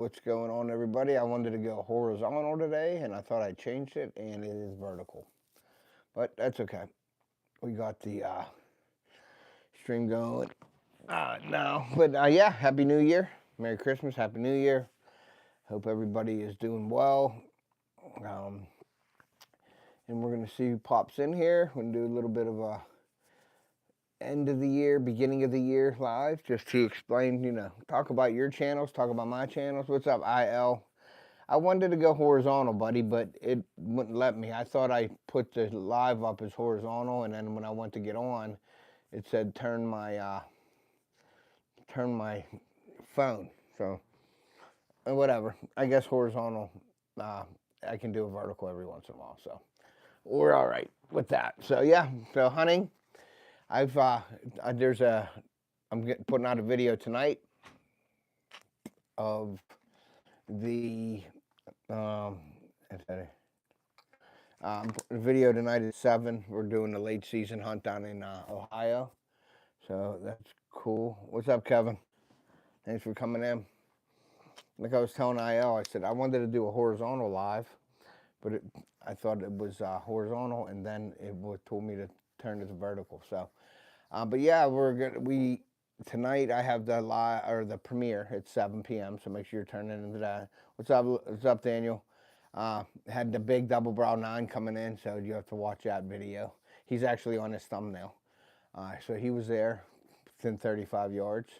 What's going on, everybody? I wanted to go horizontal today, and I thought I changed it, and it is vertical. But that's okay. We got the stream going now. But yeah, Happy New Year. Merry Christmas. Happy New Year. Hope everybody is doing well. Um, and we're going to see who pops in here. We're going to do a little bit of a end of the year, beginning of the year live, just to explain, talk about your channels, talk about my channels. What's up, IL? I wanted to go horizontal, buddy, but it wouldn't let me. I thought I put the live up as horizontal, and then when I went to get on, it said turn my phone. So whatever. I guess horizontal. I can do a vertical every once in a while, so we're all right with that. So yeah. So hunting. I've there's a putting out a video tonight of the um, video tonight at 7. We're doing the late season hunt down in Ohio. So that's cool. What's up, Kevin? Thanks for coming in. Like I was telling IL, I said I wanted to do a horizontal live, but I thought it was horizontal, and then it told me to turn it to vertical. So, but yeah, tonight I have the live or the premiere at 7 p.m. So make sure you're turning into that. What's up? What's up, Daniel? Had the big double brow 9 coming in, so you have to watch that video. He's actually on his thumbnail. So he was there within 35 yards.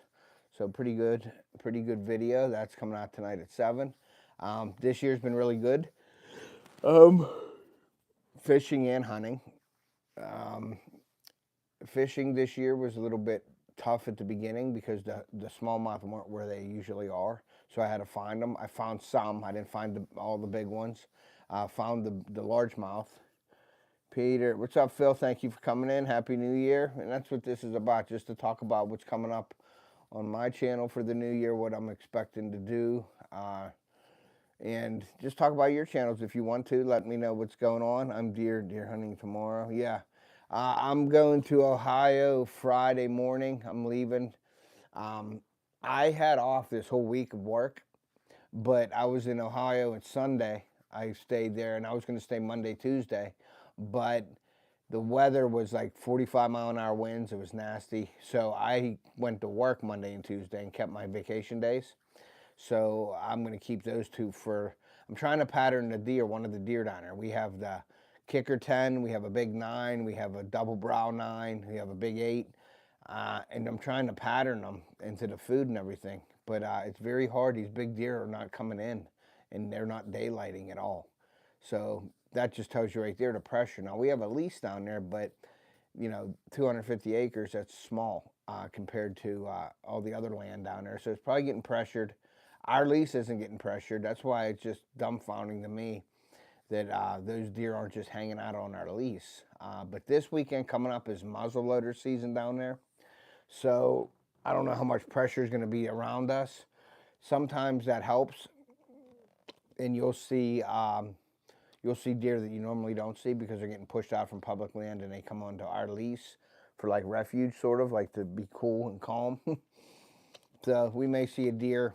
So pretty good video. That's coming out tonight at 7. This year's been really good. Fishing and hunting. Fishing this year was a little bit tough at the beginning because the smallmouth weren't where they usually are. So I had to find them. I found some. I didn't find all the big ones. Found the largemouth. Peter, what's up, Phil? Thank you for coming in. Happy New Year. And that's what this is about, just to talk about what's coming up on my channel for the new year, what I'm expecting to do. And just talk about your channels if you want to. Let me know what's going on. I'm deer hunting tomorrow. Yeah. I'm going to Ohio Friday morning. I'm leaving. I had off this whole week of work, but I was in Ohio on Sunday. I stayed there, and I was going to stay Monday, Tuesday, but the weather was like 45-mile-an-hour winds. It was nasty. So I went to work Monday and Tuesday and kept my vacation days. So I'm going to keep those two I'm trying to pattern the deer, one of the deer down there. We have the kicker 10, we have a big 9, we have a double brow 9, we have a big 8. And I'm trying to pattern them into the food and everything. But it's very hard. These big deer are not coming in, and they're not daylighting at all. So that just tells you right there the pressure. Now, we have a lease down there, but 250 acres, that's small compared to all the other land down there. So it's probably getting pressured. Our lease isn't getting pressured. That's why it's just dumbfounding to me that those deer aren't just hanging out on our lease. But this weekend coming up is muzzleloader season down there. So I don't know how much pressure is going to be around us. Sometimes that helps, and you'll see deer that you normally don't see because they're getting pushed out from public land and they come onto our lease for like refuge, sort of like to be cool and calm. So we may see a deer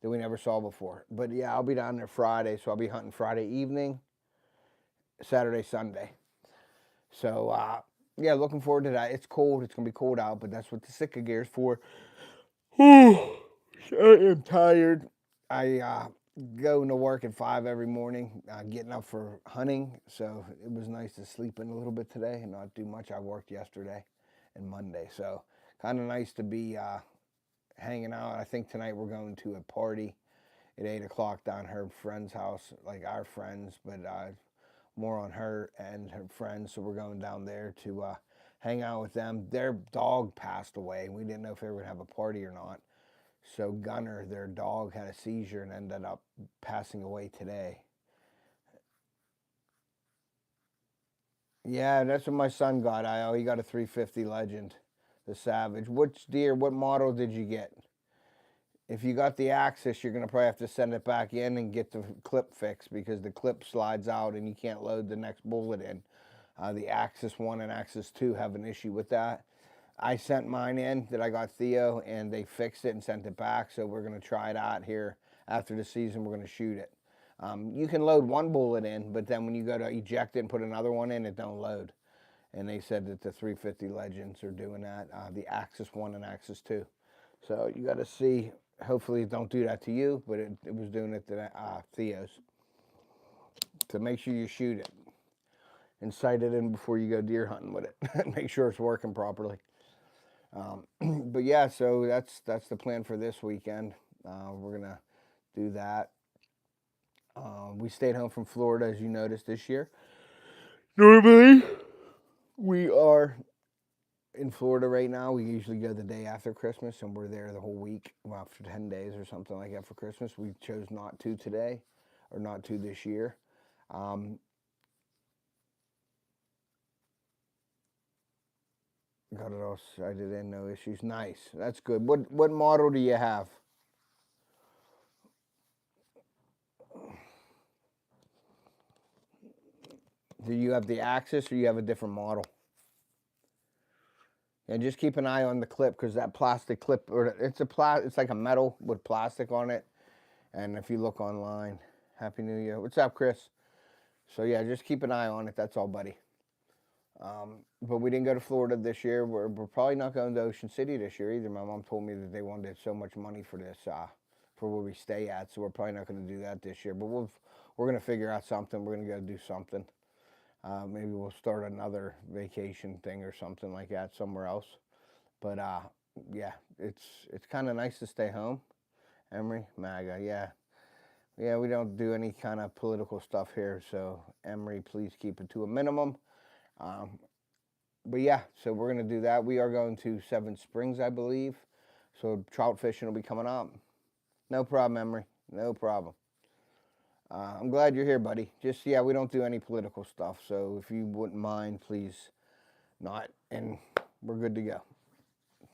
that we never saw before. But yeah, I'll be down there Friday, so I'll be hunting Friday evening, Saturday, Sunday. So yeah, looking forward to that. It's cold. It's gonna be cold out, but that's what the Sitka gear is for. I am tired. I go to work at 5 every morning, getting up for hunting. So it was nice to sleep in a little bit today and not do much. I worked yesterday and Monday, so kind of nice to be hanging out. I think tonight we're going to a party at 8 o'clock down her friend's house, like our friends, but more on her and her friends. So we're going down there to hang out with them. Their dog passed away. We didn't know if they were going to have a party or not. So Gunner, their dog, had a seizure and ended up passing away today. Yeah, that's what my son got. He got a 350 Legend, the Savage. What model did you get? If you got the Axis, you're going to probably have to send it back in and get the clip fixed because the clip slides out and you can't load the next bullet in. The Axis 1 and Axis 2 have an issue with that. I sent mine in that I got Theo, and they fixed it and sent it back, so we're going to try it out here after the season, we're going to shoot it. You can load one bullet in, but then when you go to eject it and put another one in, it don't load. And they said that the 350 Legends are doing that, the Axis 1 and Axis 2. So you got to see, hopefully it don't do that to you, but it was doing it to Theo's. So make sure you shoot it and sight it in before you go deer hunting with it. Make sure it's working properly. But yeah, so that's the plan for this weekend. We're going to do that. We stayed home from Florida, as you noticed, this year. Normally, we are in Florida right now. We usually go the day after Christmas, and we're there the whole week, well, for 10 days or something like that for Christmas. We chose not to today, or not to this year. Got it all sighted in, no issues. Nice, that's good. What model do you have? Do you have the Axis, or you have a different model? And just keep an eye on the clip, because that plastic clip, or it's like a metal with plastic on it. And if you look online, Happy New Year. What's up, Chris? So yeah, just keep an eye on it. That's all, buddy. But we didn't go to Florida this year. We're probably not going to Ocean City this year either. My mom told me that they wanted so much money for this, for where we stay at. So we're probably not going to do that this year. But we're going to figure out something. We're going to go do something. Maybe we'll start another vacation thing or something like that somewhere else. But yeah, it's kind of nice to stay home. Emery, MAGA, yeah. Yeah, we don't do any kind of political stuff here. So Emery, please keep it to a minimum. But yeah, so we're going to do that. We are going to Seven Springs, I believe. So trout fishing will be coming up. No problem, Emery. No problem. I'm glad you're here, buddy. Just, yeah, we don't do any political stuff. So if you wouldn't mind, please not. And we're good to go.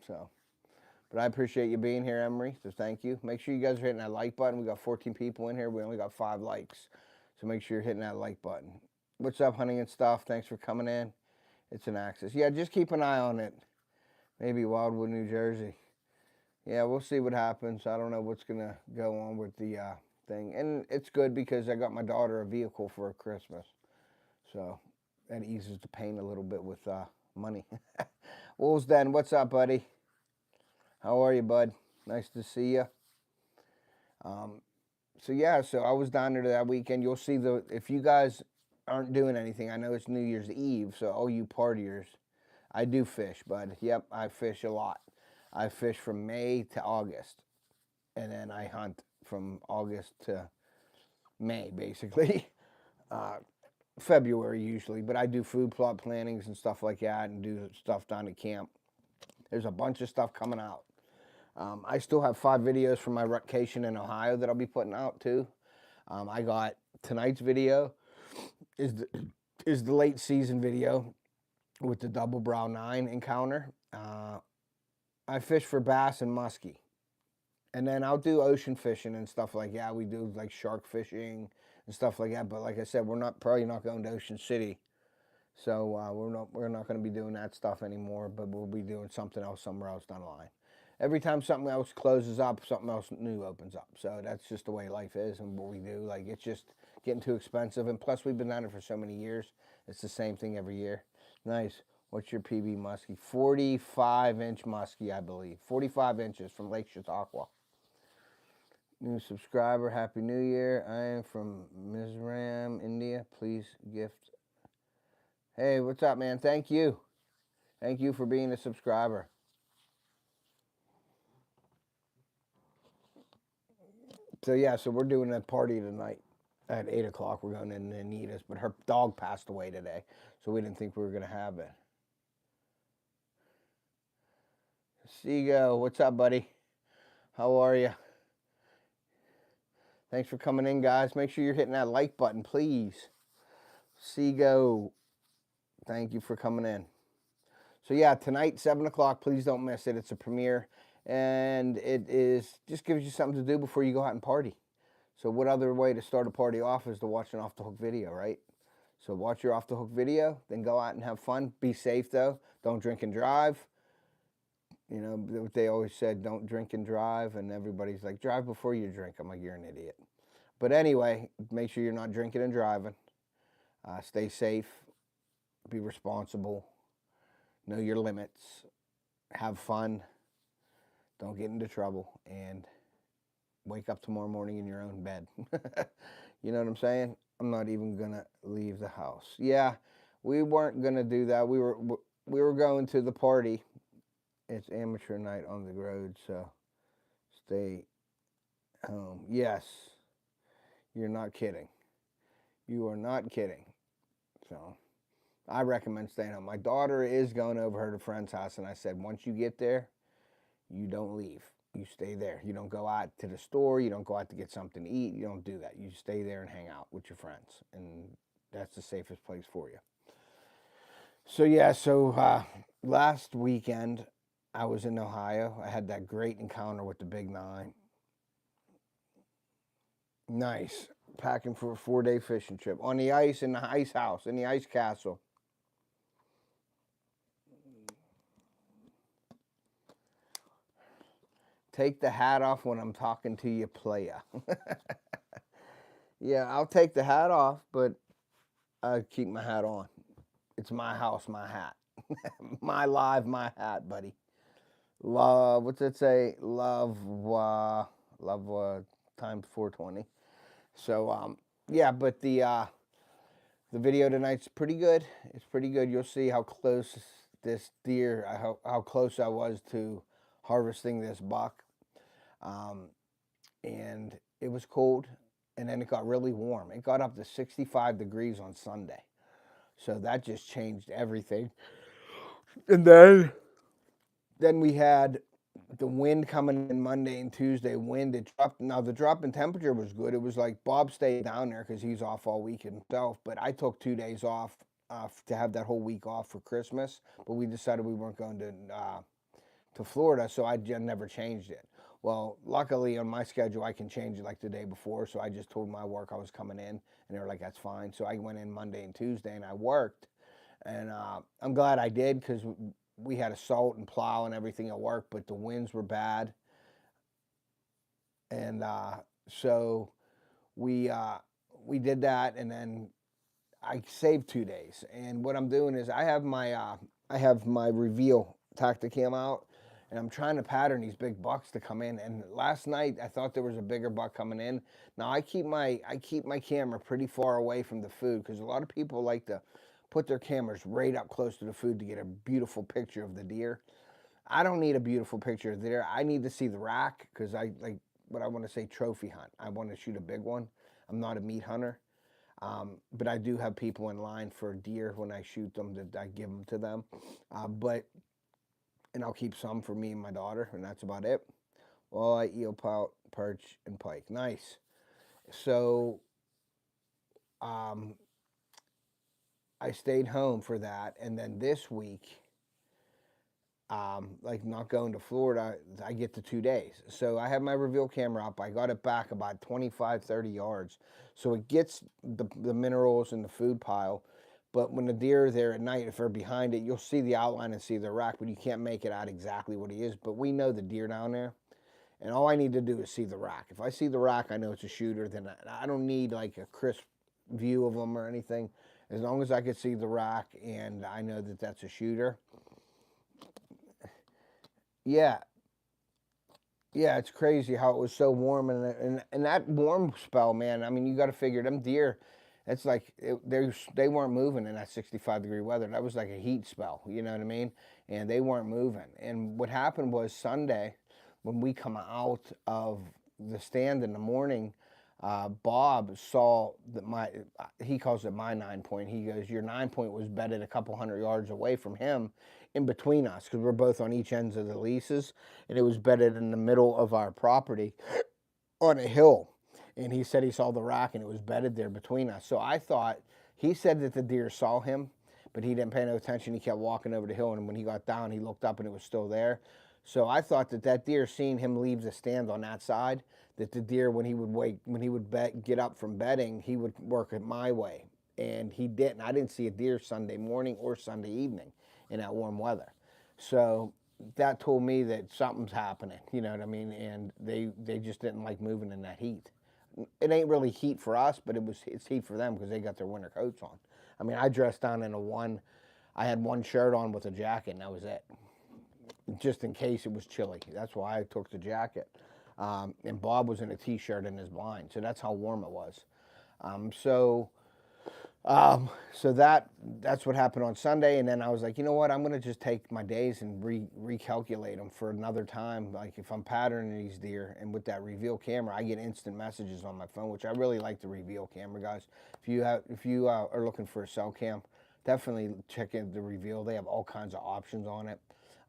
So, but I appreciate you being here, Emery. So thank you. Make sure you guys are hitting that like button. We got 14 people in here. We only got 5 likes. So make sure you're hitting that like button. What's up, Hunting and Stuff? Thanks for coming in. It's an Axis. Yeah, just keep an eye on it. Maybe Wildwood, New Jersey. Yeah, we'll see what happens. I don't know what's going to go on with the thing. And it's good because I got my daughter a vehicle for Christmas. So that eases the pain a little bit with money. Wolves Den, what's up, buddy? How are you, bud? Nice to see you. So yeah, so I was down there that weekend. You'll see if you guys aren't doing anything, I know it's New Year's Eve, so all you partiers, I do fish, bud. Yep, I fish a lot. I fish from May to August, and then I hunt from August to May, basically. February usually, but I do food plot plantings and stuff like that, and do stuff down at camp. There's a bunch of stuff coming out. I still have 5 videos from my rutcation in Ohio that I'll be putting out too. I got tonight's video is the late season video with the double brow 9 encounter. I fish for bass and muskie, and then I'll do ocean fishing and stuff like that. We do like shark fishing and stuff like that. But like I said, we're probably not going to Ocean City, so we're not going to be doing that stuff anymore. But we'll be doing something else somewhere else down the line. Every time something else closes up, something else new opens up. So that's just the way life is and what we do. Like, it's just getting too expensive. And plus, we've been down there for so many years. It's the same thing every year. Nice. What's your PB muskie? 45-inch muskie, I believe. 45 inches from Lake Chautauqua. New subscriber, Happy New Year. I am from Mizoram, India. Please gift. Hey, what's up, man? Thank you. Thank you for being a subscriber. So yeah, so we're doing a party tonight at 8 o'clock. We're going in Anita's, but her dog passed away today, so we didn't think we were going to have it. Seago, what's up, buddy? How are you? Thanks for coming in, guys. Make sure you're hitting that like button, please. Seago, thank you for coming in. So yeah, tonight, 7 o'clock, please don't miss it. It's a premiere. And it just gives you something to do before you go out and party. So what other way to start a party off is to watch an Off the Hook video, right? So watch your Off the Hook video, then go out and have fun. Be safe, though. Don't drink and drive. You know, what they always said, don't drink and drive, and everybody's like, drive before you drink. I'm like, you're an idiot. But anyway, make sure you're not drinking and driving. Stay safe, be responsible, know your limits, have fun, don't get into trouble, and wake up tomorrow morning in your own bed. You know what I'm saying? I'm not even gonna leave the house. Yeah, we weren't gonna do that. We were going to the party. It's amateur night on the road, so stay home. Yes, you're not kidding. You are not kidding. So I recommend staying home. My daughter is going over her to friend's house, and I said, once you get there, you don't leave. You stay there. You don't go out to the store. You don't go out to get something to eat. You don't do that. You stay there and hang out with your friends, and that's the safest place for you. So yeah, last weekend I was in Ohio. I had that great encounter with the big 9. Nice. Packing for a 4-day fishing trip on the ice in the ice house, in the ice castle. Take the hat off when I'm talking to you, playa. Yeah, I'll take the hat off, but I keep my hat on. It's my house, my hat. My live, my hat, buddy. Love, what's it say? Love times 420. So, yeah, but the video tonight's pretty good. It's pretty good. You'll see how close this deer, how close I was to harvesting this buck. And it was cold, and then it got really warm. It got up to 65 degrees on Sunday. So that just changed everything. And then we had the wind coming in Monday and Tuesday. Wind, it dropped. Now the drop in temperature was good. It was like Bob stayed down there because he's off all week himself. But I took 2 days off to have that whole week off for Christmas. But we decided we weren't going to Florida, so I never changed it. Well, luckily on my schedule, I can change it like the day before. So I just told my work I was coming in, and they were like, that's fine. So I went in Monday and Tuesday, and I worked. And I'm glad I did because we had a salt and plow and everything at work, but the winds were bad. And so we did that, and then I saved 2 days. And what I'm doing is I have my reveal Tacticam out, and I'm trying to pattern these big bucks to come in. And last night I thought there was a bigger buck coming in. Now I keep my camera pretty far away from the food because a lot of people like to put their cameras right up close to the food to get a beautiful picture of the deer. I don't need a beautiful picture of the deer. I need to see the rack because I like what I want to say trophy hunt. I want to shoot a big one. I'm not a meat hunter. But I do have people in line for deer when I shoot them that I give them to them. And I'll keep some for me and my daughter, and that's about it. Walleye, eel, pout, perch, and pike. Nice. So I stayed home for that, and then this week, like not going to Florida, I get to 2 days. So I have my reveal camera up. I got it back about 25, 30 yards. So it gets the minerals in the food pile. But when the deer are there at night, if they're behind it, you'll see the outline and see the rack, but you can't make it out exactly what he is. But we know the deer down there. And all I need to do is see the rack. If I see the rack, I know it's a shooter. Then I don't need like a crisp view of them or anything. As long as I can see the rack and I know that that's a shooter. Yeah. Yeah, it's crazy how it was so warm. And that warm spell, man, I mean, you got to figure them deer, it's like they weren't moving in that 65-degree weather. That was like a heat spell, you know what I mean? And they weren't moving. And what happened was Sunday, when we come out of the stand in the morning, Bob saw that he calls it my 9-point. He goes, your 9-point was bedded a couple hundred yards away from him in between us because we're both on each ends of the leases, and it was bedded in the middle of our property on a hill. And he said he saw the rack and it was bedded there between us. So I thought, he said that the deer saw him, but he didn't pay no attention. He kept walking over the hill, and when he got down, he looked up and it was still there. So I thought that deer, seeing him leave the stand on that side, that the deer, when he would get up from bedding, he would work it my way. And he didn't. I didn't see a deer Sunday morning or Sunday evening in that warm weather. So that told me that something's happening, you know what I mean? And they just didn't like moving in that heat. It ain't really heat for us, but it's heat for them because they got their winter coats on. I mean, I dressed down in I had one shirt on with a jacket, and that was it, just in case it was chilly. That's why I took the jacket. And Bob was in a t-shirt in his blind, so that's how warm it was. So that's what happened on Sunday, and then I was like, you know what? I'm gonna just take my days and recalculate them for another time. Like if I'm patterning these deer, and with that reveal camera, I get instant messages on my phone, which I really like the reveal camera, guys. If you are looking for a cell cam, definitely check in the reveal. They have all kinds of options on it.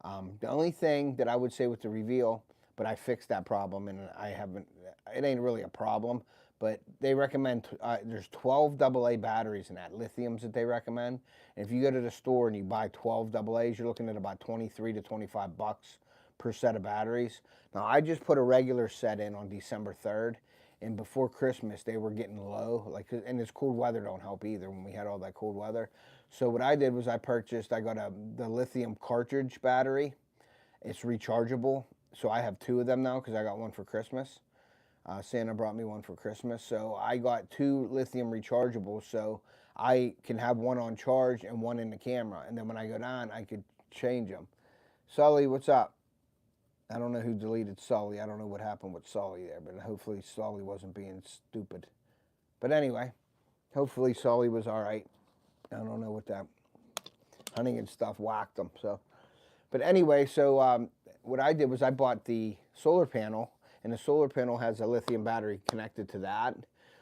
The only thing that I would say with the reveal, but I fixed that problem, and I haven't. It ain't really a problem. But they recommend, there's 12 AA batteries in that, lithiums that they recommend. And if you go to the store and you buy 12 AA's, you're looking at about 23 to 25 bucks per set of batteries. Now, I just put a regular set in on December 3rd. And before Christmas, they were getting low. And this cold weather don't help either when we had all that cold weather. So what I did was I got the lithium cartridge battery. It's rechargeable. So I have 2 of them now because I got one for Christmas. Santa brought me one for Christmas, so I got 2 lithium rechargeables, so I can have one on charge and one in the camera, and then when I go down, I could change them. Sully, what's up? I don't know who deleted Sully. I don't know what happened with Sully there, but hopefully Sully wasn't being stupid. But anyway, hopefully Sully was all right. I don't know what that hunting and stuff whacked them. So, but anyway, so what I did was I bought the solar panel. And the solar panel has a lithium battery connected to that.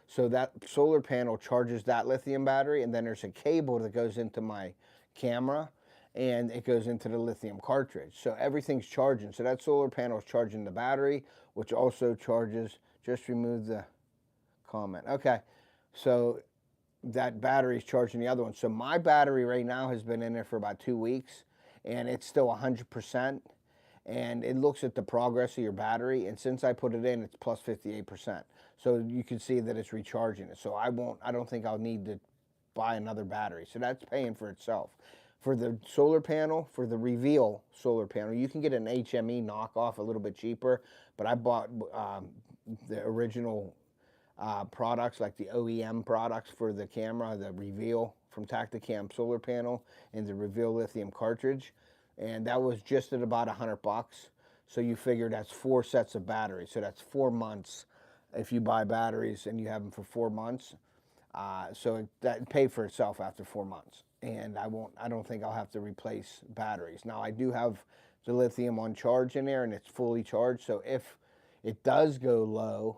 So that solar panel charges that lithium battery, and then there's a cable that goes into my camera, and it goes into the lithium cartridge. So everything's charging. So that solar panel is charging the battery, which also charges, just remove the comment. Okay, so that battery is charging the other one. So my battery right now has been in there for about 2 weeks, and it's still 100%. And it looks at the progress of your battery, and since I put it in, it's plus 58%. So you can see that it's recharging it. So I don't think I'll need to buy another battery. So that's paying for itself. For the solar panel, for the Reveal solar panel, you can get an HME knockoff a little bit cheaper, but I bought the original products, like the OEM products for the camera, the Reveal from Tacticam solar panel, and the Reveal lithium cartridge. And that was just at about 100 bucks. So you figure that's 4 sets of batteries. So that's 4 months if you buy batteries and you have them for 4 months. So that paid for itself after 4 months. And I don't think I'll have to replace batteries. Now I do have the lithium on charge in there, and it's fully charged. So if it does go low,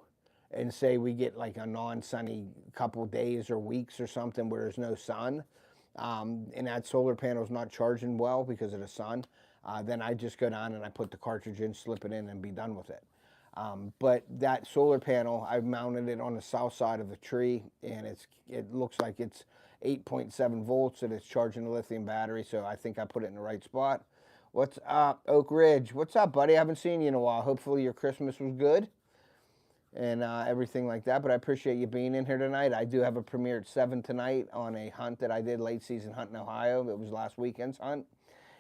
and say we get like a non-sunny couple days or weeks or something where there's no sun, and that solar panel is not charging well because of the sun, then I just go down and I put the cartridge in, slip it in, and be done with it. But that solar panel, I've mounted it on the south side of the tree, and it looks like it's 8.7 volts, and it's charging the lithium battery, so I think I put it in the right spot. What's up, Oak Ridge? What's up, buddy? I haven't seen you in a while. Hopefully your Christmas was good and everything like that, but I appreciate you being in here tonight. I do have a premiere at 7 tonight on a hunt that I did, late season hunt in Ohio. It was last weekend's hunt,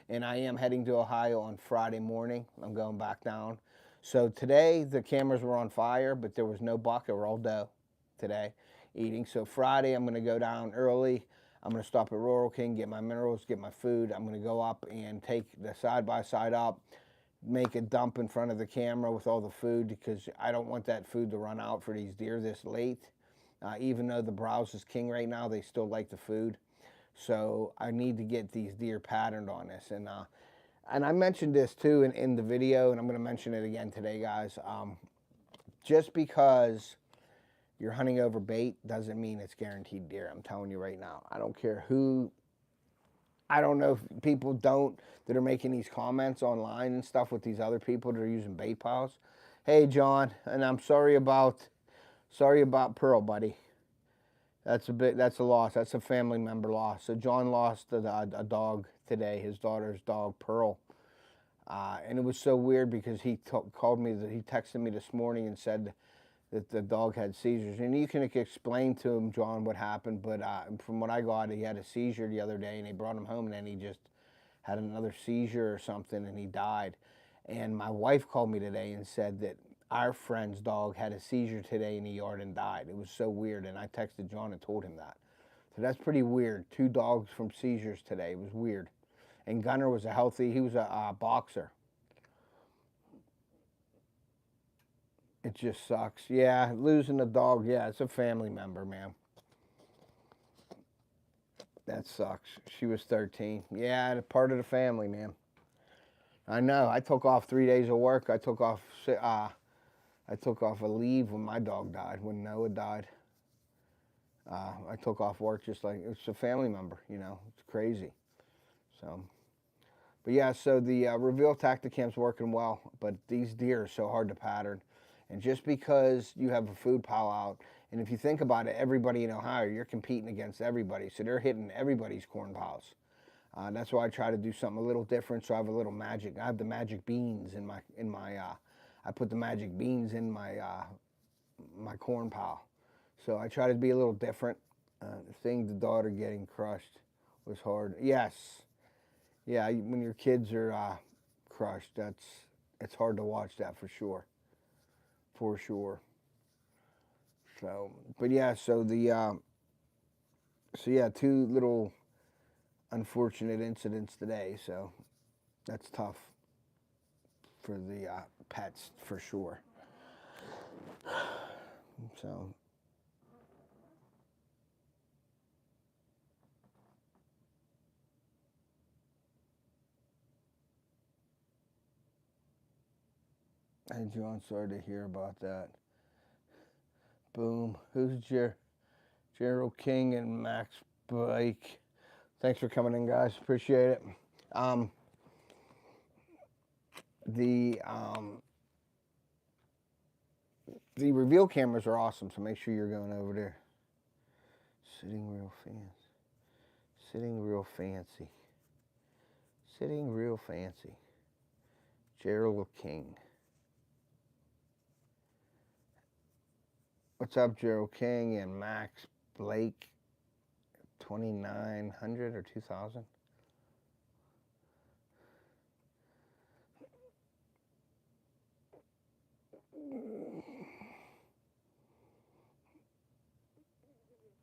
and I am heading to Ohio on Friday morning. I'm going back down. So today the cameras were on fire, but there was no buck. They were all doe today eating. So Friday I'm going to go down early. I'm going to stop at Rural King, get my minerals, get my food. I'm going to go up and take the side-by-side up, make a dump in front of the camera with all the food, because I don't want that food to run out for these deer this late. Even though the browse is king right now, they still like the food. So I need to get these deer patterned on this. And I mentioned this too in the video, and I'm going to mention it again today, guys. Just because you're hunting over bait doesn't mean it's guaranteed deer. I'm telling you right now. I don't care who. I don't know if people that are making these comments online and stuff with these other people that are using bait piles. Hey, John, and I'm sorry about Pearl, buddy. That's a loss. That's a family member loss. So John lost a dog today, his daughter's dog, Pearl. And it was so weird because he texted me this morning and said that the dog had seizures. And you can explain to him, John, what happened, but from what I got, he had a seizure the other day, and they brought him home, and then he just had another seizure or something, and he died. And my wife called me today and said that our friend's dog had a seizure today in the yard and died. It was so weird, and I texted John and told him that. So that's pretty weird. 2 dogs from seizures today. It was weird. And Gunner was he was a boxer. It just sucks. Yeah, losing a dog, yeah, it's a family member, man. That sucks. She was 13. Yeah, part of the family, man. I know. I took off 3 days of work. I took off a leave when my dog died, when Noah died. I took off work just like it's a family member, you know. It's crazy. So, but yeah, so the reveal Tacticam's working well, but these deer are so hard to pattern. And just because you have a food pile out, and if you think about it, everybody in Ohio, you're competing against everybody, so they're hitting everybody's corn piles. That's why I try to do something a little different. So I have a little magic. I have the magic beans in my I put the magic beans in my my corn pile. So I try to be a little different. Seeing the daughter getting crushed was hard. Yes, yeah. When your kids are crushed, it's hard to watch that for sure. For sure. So, but yeah. So so yeah, 2 little unfortunate incidents today. So that's tough for the pets for sure. So. Hey, John, sorry to hear about that. Boom. Who's Gerald King and Max Blake? Thanks for coming in, guys. Appreciate it. The reveal cameras are awesome, so make sure you're going over there. Sitting real fancy. Sitting real fancy. Sitting real fancy. Gerald King. What's up, Gerald King and Max Blake? 2,900 or 2,000?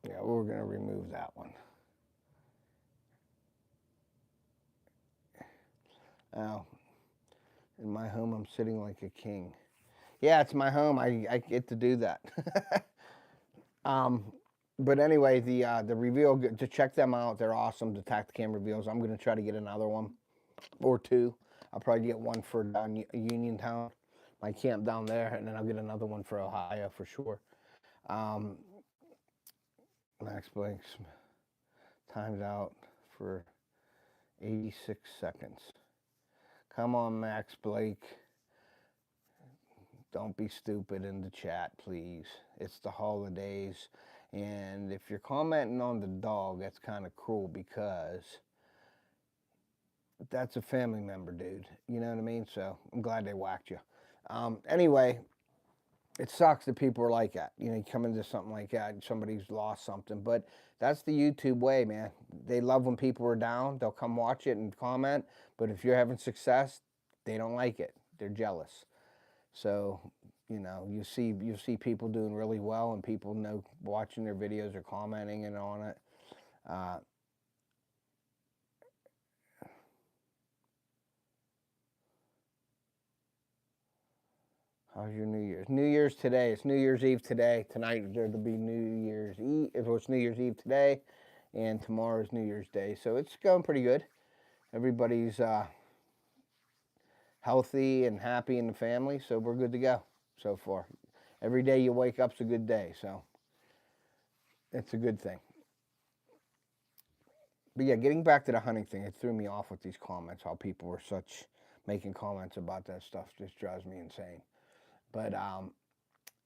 Yeah, we're going to remove that one. Oh, in my home, I'm sitting like a king. Yeah, it's my home. I get to do that. But anyway, the reveal, to check them out. They're awesome, the Tacticam reveals. I'm going to try to get another one or 2. I'll probably get one for down Uniontown, my camp down there, and then I'll get another one for Ohio for sure. Max Blake's timed out for 86 seconds. Come on, Max Blake. Don't be stupid in the chat, please. It's the holidays. And if you're commenting on the dog, that's kind of cruel because that's a family member, dude. You know what I mean? So I'm glad they whacked you. Anyway, it sucks that people are like that. You know, you come into something like that and somebody's lost something. But that's the YouTube way, man. They love when people are down. They'll come watch it and comment. But if you're having success, they don't like it. They're jealous. So, you know, you see people doing really well and people know watching their videos or commenting and on it. How's your New Year's? New Year's today. It's New Year's Eve today. Tonight there'll be New Year's Eve. It's New Year's Eve today, and tomorrow's New Year's Day. So it's going pretty good. Everybody's healthy and happy in the family, so we're good to go so far. Every day you wake up's a good day, so it's a good thing. But yeah, getting back to the hunting thing, it threw me off with these comments, how people were making comments about that stuff just drives me insane. But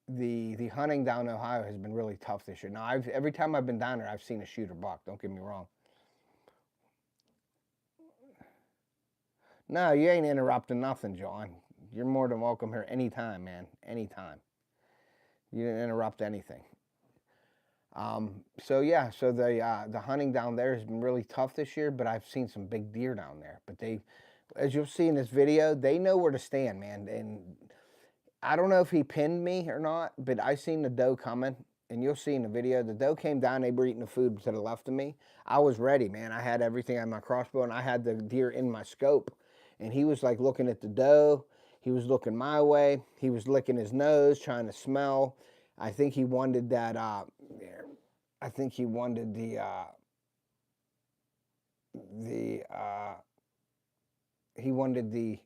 the hunting down in Ohio has been really tough this year. Now, every time I've been down there, I've seen a shooter buck. Don't get me wrong. No, you ain't interrupting nothing, John. You're more than welcome here anytime, man. Anytime. You didn't interrupt anything. So yeah, so the hunting down there has been really tough this year, but I've seen some big deer down there. But they, as you'll see in this video, they know where to stand, man. And I don't know if he pinned me or not, but I seen the doe coming, and you'll see in the video, the doe came down, they were eating the food to the left of me. I was ready, man. I had everything on my crossbow, and I had the deer in my scope. And he was like looking at the doe. He was looking my way. He was licking his nose, trying to smell. I think he wanted that, I think he wanted the, he wanted the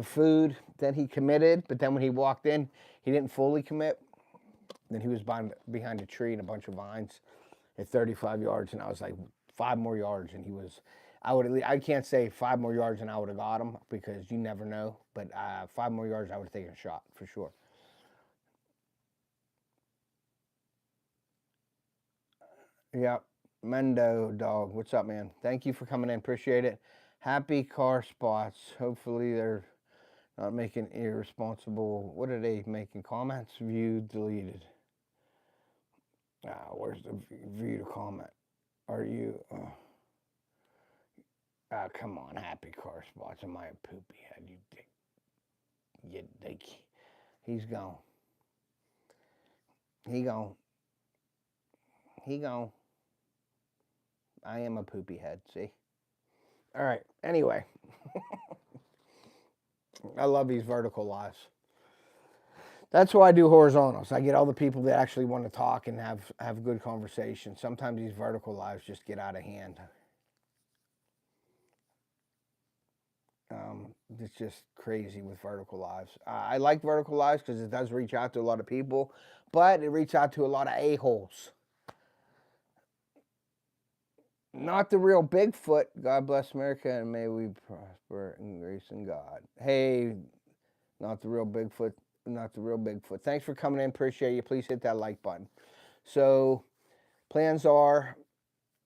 food that he committed, but then when he walked in, he didn't fully commit. Then he was behind a tree and a bunch of vines at 35 yards, and I was like 5 more yards, and he was. I can't say 5 more yards and I would have got him because you never know, but 5 more yards I would have taken a shot for sure. Yep, Mendo dog, what's up, man? Thank you for coming in, appreciate it. Happy car spots. Hopefully they're not making irresponsible. What are they making? Comments? View deleted. Where's the view to comment? Are you? Come on, happy car spots. Am I a poopy head? You dick. You dick. He's gone. He gone. He gone. I am a poopy head. See. All right. Anyway, I love these vertical lives. That's why I do horizontals. I get all the people that actually want to talk and have good conversation. Sometimes these vertical lives just get out of hand. It's just crazy with vertical lives. I like vertical lives because it does reach out to a lot of people, but it reaches out to a lot of a-holes. Not the real Bigfoot. God bless America and may we prosper in grace in God. Hey, not the real Bigfoot. Not the real Bigfoot. Thanks for coming in. Appreciate you. Please hit that like button. So, plans are,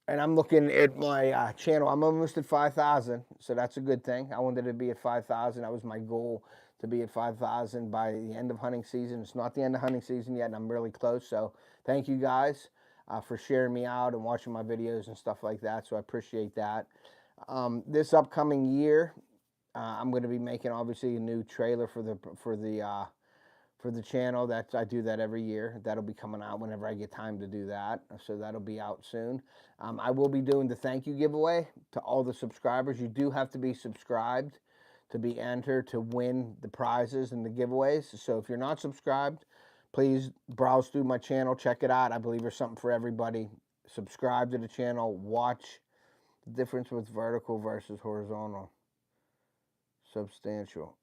and I'm looking at my channel. I'm almost at 5,000, so that's a good thing. I wanted to be at 5,000. That was my goal, to be at 5,000 by the end of hunting season. It's not the end of hunting season yet, and I'm really close. So, thank you guys for sharing me out and watching my videos and stuff like that. So, I appreciate that. This upcoming year, I'm going to be making obviously a new trailer for the channel. I do that every year. That'll be coming out whenever I get time to do that. So that'll be out soon. I will be doing the thank you giveaway to all the subscribers. You do have to be subscribed to be entered to win the prizes and the giveaways. So if you're not subscribed, please browse through my channel, check it out. I believe there's something for everybody. Subscribe to the channel, watch the difference with vertical versus horizontal. Substantial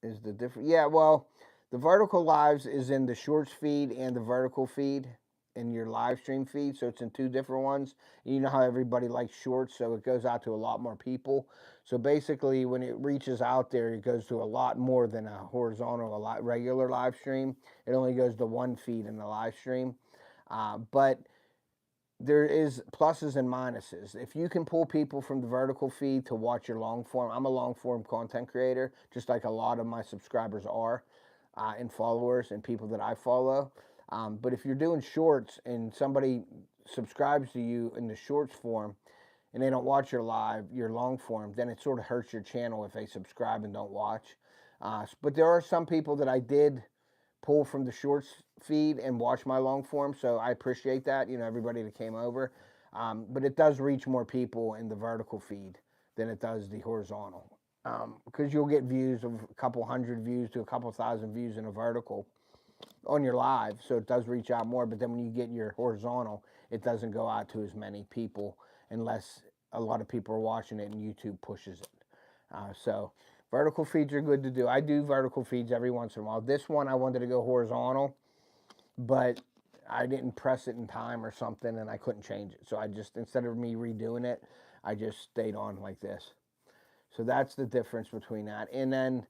is the difference. Yeah, well, the vertical lives is in the shorts feed and the vertical feed in your live stream feed. So it's in 2 different ones. You know how everybody likes shorts, so it goes out to a lot more people. So basically, when it reaches out there, it goes to a lot more than a horizontal, a regular live stream. It only goes to 1 feed in the live stream. But there is pluses and minuses. If you can pull people from the vertical feed to watch your long form, I'm a long form content creator, just like a lot of my subscribers are, and followers and people that I follow. But if you're doing shorts and somebody subscribes to you in the shorts form and they don't watch your long form, then it sort of hurts your channel if they subscribe and don't watch. But there are some people that I did pull from the shorts feed and watch my long form, so I appreciate that, everybody that came over. But it does reach more people in the vertical feed than it does the horizontal, because you'll get views of a couple hundred views to a couple thousand views in a vertical on your live, so it does reach out more. But then when you get your horizontal, it doesn't go out to as many people unless a lot of people are watching it and YouTube pushes it. So vertical feeds are good to do. I do vertical feeds every once in a while. This one I wanted to go horizontal, but I didn't press it in time or something, and I couldn't change it. So I just, instead of me redoing it, I just stayed on like this. So that's the difference between that. And then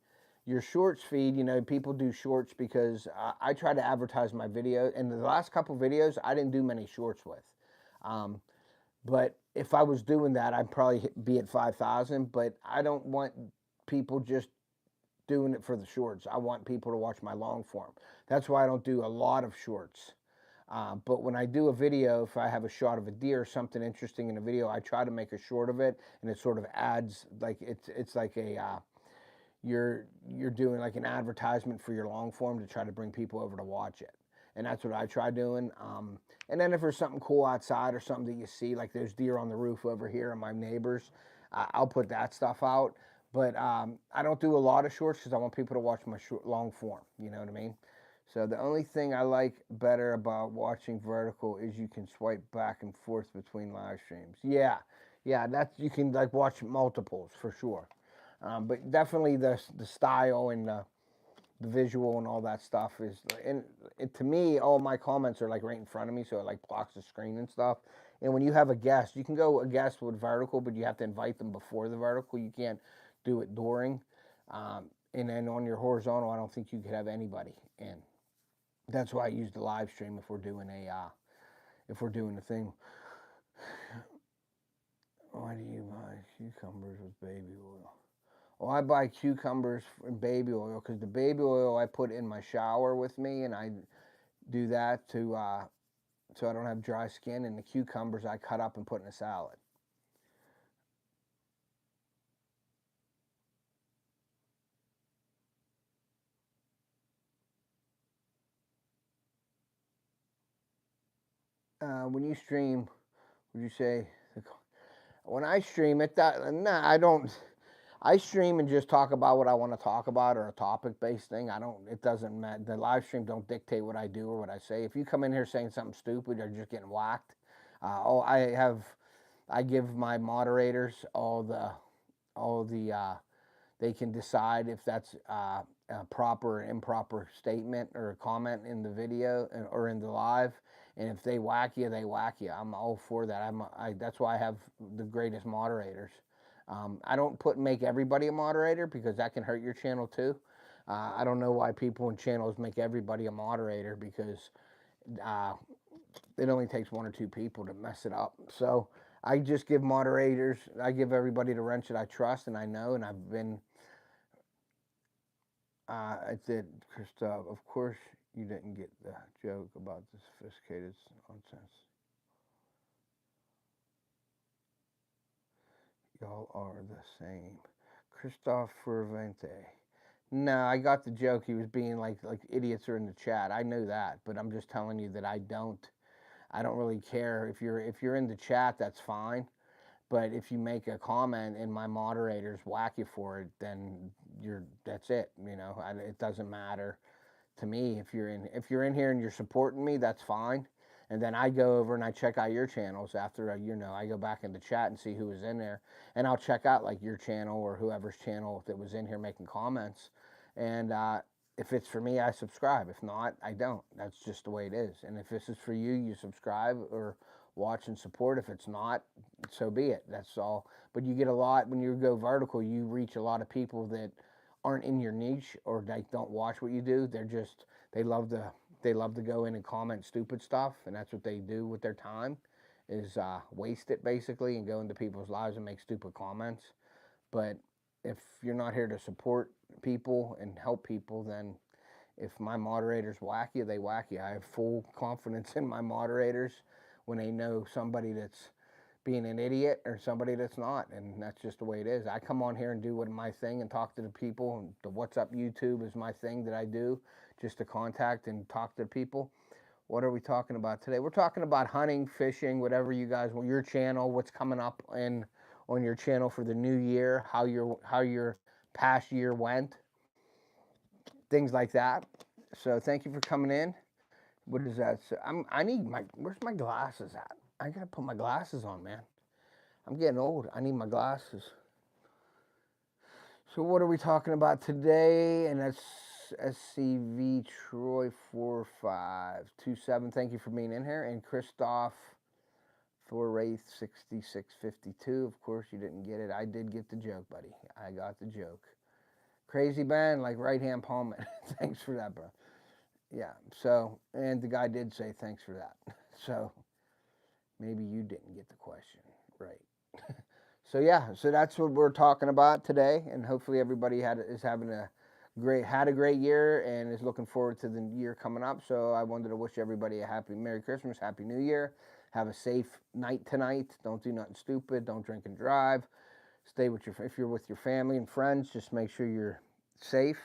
your shorts feed, people do shorts because I try to advertise my video. And the last couple videos, I didn't do many shorts with. But if I was doing that, I'd probably be at 5,000. But I don't want people just doing it for the shorts. I want people to watch my long form. That's why I don't do a lot of shorts. But when I do a video, if I have a shot of a deer, something interesting in a video, I try to make a short of it, and it sort of adds, like, it's like a you're doing like an advertisement for your long form to try to bring people over to watch it. And that's what I try doing. And then if there's something cool outside or something that you see, like there's deer on the roof over here and my neighbors, I'll put that stuff out. But I don't do a lot of shorts because I want people to watch my long form. You know what I mean? So the only thing I like better about watching vertical is you can swipe back and forth between live streams. Yeah, that's, you can like watch multiples for sure. But definitely the style and the visual and all that stuff is, and to me, all my comments are like right in front of me, so it like blocks the screen and stuff. And when you have a guest, you can go a guest with vertical, but you have to invite them before the vertical. You can't do it during. And then on your horizontal, I don't think you could have anybody in. That's why I use the live stream if we're doing a thing. Why do you buy cucumbers with baby oil? Well, I buy cucumbers and baby oil because the baby oil I put in my shower with me, and I do that to so I don't have dry skin. And the cucumbers I cut up and put in a salad. When you stream, would you say when I stream it? I don't. I stream and just talk about what I want to talk about or a topic based thing. I don't, it doesn't matter. The live stream don't dictate what I do or what I say. If you come in here saying something stupid or just getting whacked, I give my moderators all the, they can decide if that's a proper or improper statement or a comment in the video or in the live. And if they whack you, they whack you. I'm all for that. That's why I have the greatest moderators. I don't make everybody a moderator because that can hurt your channel too. I don't know why people in channels make everybody a moderator because it only takes one or two people to mess it up. So I just give moderators, I give everybody the wrench that I trust and I know, and I've been, I did, Christoph, of course you didn't get the joke about the sophisticated nonsense. Y'all are the same. Christophe Fervente. No, I got the joke. He was being like idiots are in the chat. I know that, but I'm just telling you that I don't really care if you're in the chat. That's fine, but if you make a comment and my moderators whack you for it, then that's it. You know, it doesn't matter to me if you're in here and you're supporting me. That's fine. And then I go over and I check out your channels after, I go back in the chat and see who was in there. And I'll check out like your channel or whoever's channel that was in here making comments. And if it's for me, I subscribe. If not, I don't. That's just the way it is. And if this is for you, you subscribe or watch and support. If it's not, so be it. That's all. But you get a lot, when you go vertical, you reach a lot of people that aren't in your niche or they don't watch what you do. They love to go in and comment stupid stuff, and that's what they do with their time, is waste it basically and go into people's lives and make stupid comments. But if you're not here to support people and help people, then if my moderators whack you, they whack you. I have full confidence in my moderators when they know somebody that's being an idiot or somebody that's not, and that's just the way it is. I come on here and do what my thing and talk to the people, and the What's Up YouTube is my thing that I do just to contact and talk to people. What are we talking about today? We're talking about hunting, fishing, whatever you guys want, your channel, what's coming up on your channel for the new year, how your past year went, things like that. So thank you for coming in. What is that? So where's my glasses at? I gotta put my glasses on, man. I'm getting old. I need my glasses. So what are we talking about today? And that's SCV Troy 4527. Thank you for being in here. And Christoph Thorwraith 6652. Of course, you didn't get it. I did get the joke, buddy. I got the joke. Crazy Ben, like right hand palm it. Thanks for that, bro. Yeah. So, and the guy did say thanks for that. So maybe you didn't get the question right. So yeah, so that's what we're talking about today, and hopefully everybody is having a had a great year and is looking forward to the year coming up. So I wanted to wish everybody a happy Merry Christmas, Happy New Year. Have a safe night tonight. Don't do nothing stupid. Don't drink and drive. Stay with if you're with your family and friends, just make sure you're safe.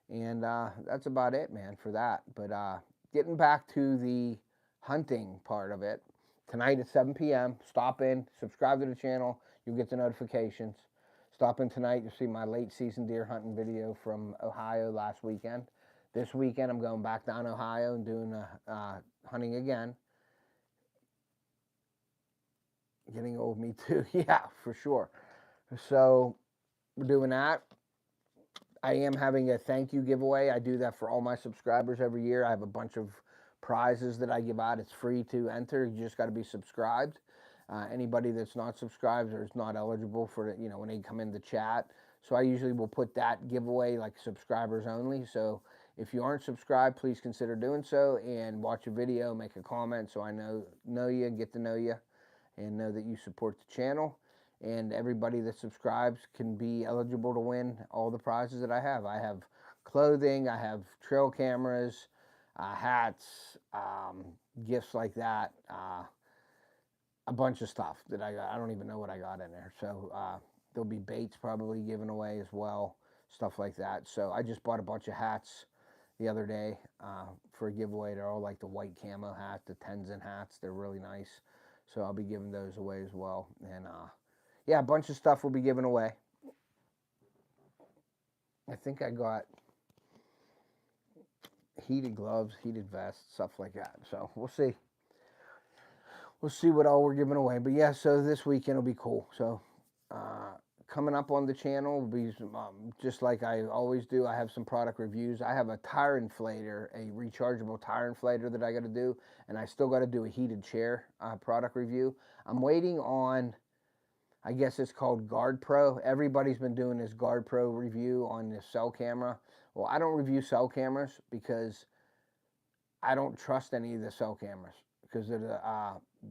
And that's about it, man, for that. But getting back to the hunting part of it, tonight at 7 p.m., stop in, subscribe to the channel. You'll get the notifications. Stop in tonight. You'll see my late season deer hunting video from Ohio last weekend. This weekend, I'm going back down Ohio and doing hunting again. Getting old, me too. Yeah, for sure. So we're doing that. I am having a thank you giveaway. I do that for all my subscribers every year. I have a bunch of prizes that I give out. It's free to enter. You just got to be subscribed. Anybody that's not subscribed or is not eligible for it, when they come in the chat. So I usually will put that giveaway like subscribers only. So if you aren't subscribed, please consider doing so and watch a video, make a comment so I know you, get to know you, and know that you support the channel. And everybody that subscribes can be eligible to win all the prizes that I have. I have clothing, I have trail cameras, hats, gifts like that, a bunch of stuff that I got. I don't even know what I got in there. So there'll be baits probably given away as well, stuff like that. So I just bought a bunch of hats the other day for a giveaway. They're all like the white camo hat, the Tenzin hats. They're really nice. So I'll be giving those away as well. And yeah, a bunch of stuff will be given away. I think I got heated gloves, heated vests, stuff like that. So we'll see. We'll see what all we're giving away. But yeah, so this weekend will be cool. So coming up on the channel will be just like I always do. I have some product reviews. I have a tire inflator, a rechargeable tire inflator that I got to do. And I still got to do a heated chair product review. I'm waiting on, I guess it's called Guard Pro. Everybody's been doing this Guard Pro review on this cell camera. Well, I don't review cell cameras because I don't trust any of the cell cameras because of the,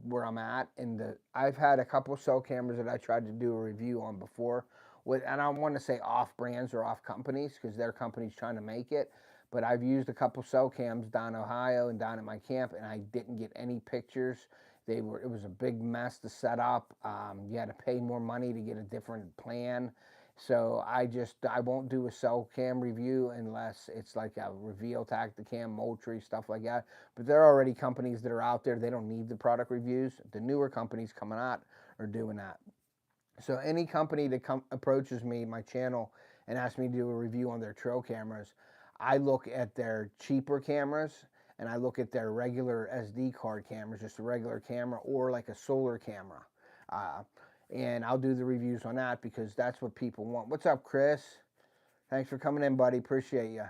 where I'm at. And I've had a couple cell cameras that I tried to do a review on before. And I don't want to say off brands or off companies because their company's trying to make it. But I've used a couple cell cams down Ohio and down at my camp, and I didn't get any pictures. It was a big mess to set up. You had to pay more money to get a different plan. So I won't do a cell cam review unless it's like a Reveal, Tacticam, Moultrie, stuff like that. But there are already companies that are out there. They don't need the product reviews. The newer companies coming out are doing that. So any company that approaches me, my channel, and asks me to do a review on their trail cameras, I look at their cheaper cameras and I look at their regular SD card cameras, just a regular camera or like a solar camera. And I'll do the reviews on that because that's what people want. What's up, Chris? Thanks for coming in, buddy. Appreciate you.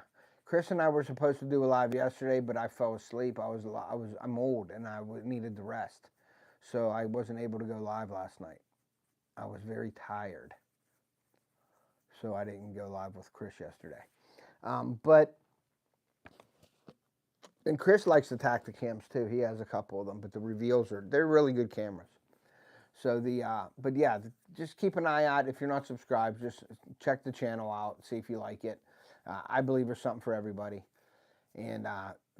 Chris and I were supposed to do a live yesterday, but I fell asleep. I'm old and I needed the rest. So I wasn't able to go live last night. I was very tired. So I didn't go live with Chris yesterday. And Chris likes the Tacticams too. He has a couple of them, but the Reveals they're really good cameras. So but yeah, just keep an eye out. If you're not subscribed, just check the channel out, see if you like it. I believe there's something for everybody. And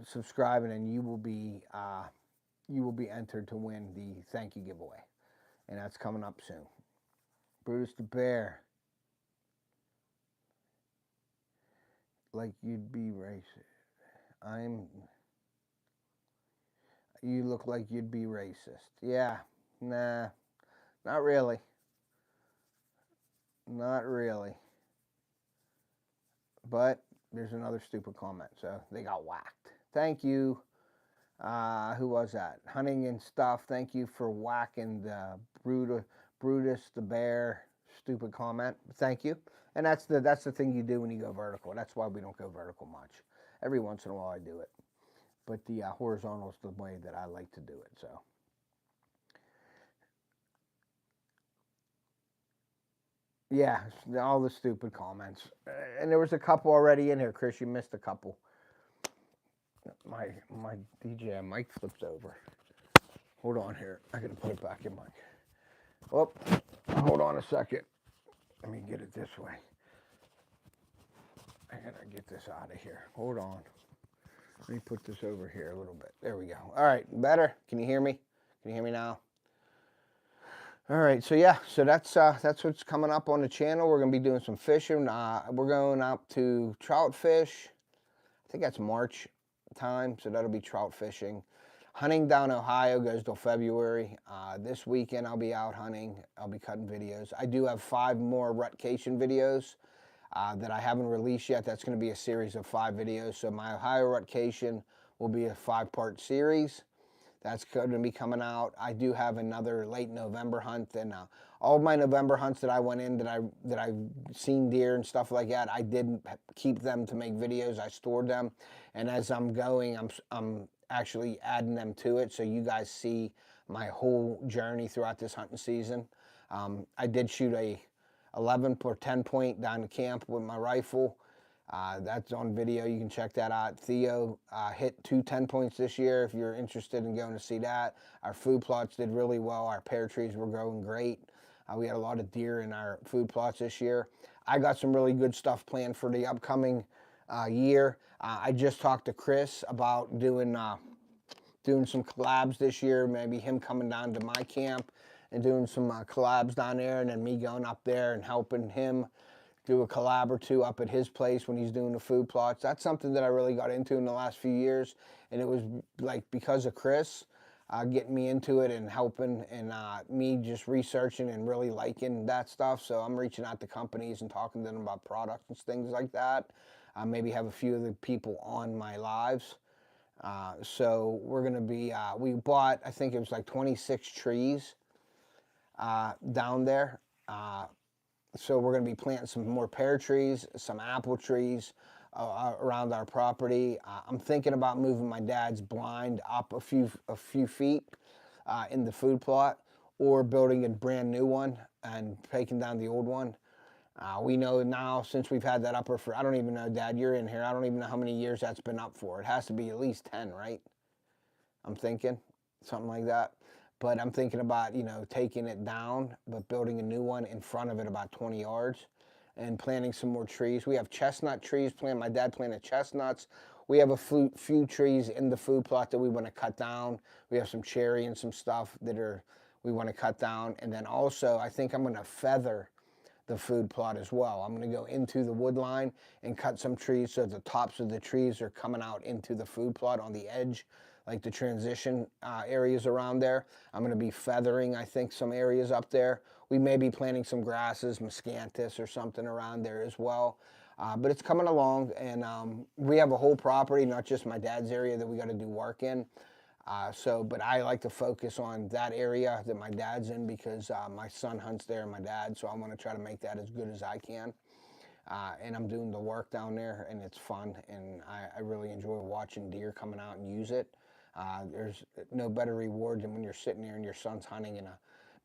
subscribe, and then you will be entered to win the thank you giveaway. And that's coming up soon. Brutus the Bear. Like you'd be racist. You look like you'd be racist. Yeah, nah, not really. Not really. But there's another stupid comment, so they got whacked. Thank you. Who was that? Hunting and Stuff. Thank you for whacking the Brutus the Bear stupid comment. Thank you. And that's the thing you do when you go vertical. That's why we don't go vertical much. Every once in a while I do it. But the horizontal is the way that I like to do it. So, yeah, all the stupid comments. And there was a couple already in here. Chris, you missed a couple. My DJI mic flipped over. Hold on here. I gotta put it back in my. Oh, hold on a second. Let me get it this way. I gotta get this out of here. Hold on. Let me put this over here a little bit. There we go. All right, better? Can you hear me? Can you hear me now? All right, so yeah, so that's what's coming up on the channel. We're gonna be doing some fishing. We're going up to trout fish. I think that's March time, so that'll be trout fishing. Hunting down Ohio goes till February. This weekend I'll be out hunting. I'll be cutting videos. I do have 5 more rutcation videos that I haven't released yet. That's going to be a series of 5 videos. So my Ohio rutcation will be a 5-part series. That's going to be coming out. I do have another late November hunt, and all of my November hunts that I went in that I've seen deer and stuff like that, I didn't keep them to make videos. I stored them, and as I'm going, I'm actually adding them to it, so you guys see my whole journey throughout this hunting season. I did shoot a 11 or 10 point down to camp with my rifle. That's on video. You can check that out. Theo hit 2 10 points this year if you're interested in going to see that. Our food plots did really well. Our pear trees were growing great. We had a lot of deer in our food plots this year. I got some really good stuff planned for the upcoming year. I just talked to Chris about doing some collabs this year, maybe him coming down to my camp and doing some collabs down there, and then me going up there and helping him do a collab or 2 up at his place when he's doing the food plots. That's something that I really got into in the last few years, and it was like because of Chris getting me into it and helping, and me just researching and really liking that stuff. So I'm reaching out to companies and talking to them about products and things like that. Maybe have a few of the people on my lives. So we're gonna be, we bought, I think it was like 26 trees down there. So we're going to be planting some more pear trees, some apple trees around our property. I'm thinking about moving my dad's blind up a few feet in the food plot, or building a brand new one and taking down the old one. We know now, since we've had that upper for, I don't even know, Dad, you're in here, I don't even know how many years that's been up for. It has to be at least 10, right? I'm thinking, something like that. But I'm thinking about, you know, taking it down, but building a new one in front of it about 20 yards and planting some more trees. We have chestnut trees planted. My dad planted chestnuts. We have a few trees in the food plot that we want to cut down. We have some cherry and some stuff that we want to cut down. And then also, I think I'm going to feather the food plot as well. I'm going to go into the wood line and cut some trees so the tops of the trees are coming out into the food plot on the edge, like the transition areas around there. I'm going to be feathering, I think, some areas up there. We may be planting some grasses, miscanthus or something around there as well. But it's coming along, and we have a whole property, not just my dad's area, that we got to do work in. But I like to focus on that area that my dad's in, because my son hunts there, my dad, so I want to try to make that as good as I can. And I'm doing the work down there, and it's fun, and I really enjoy watching deer coming out and use it. There's no better reward than when you're sitting there and your son's hunting and a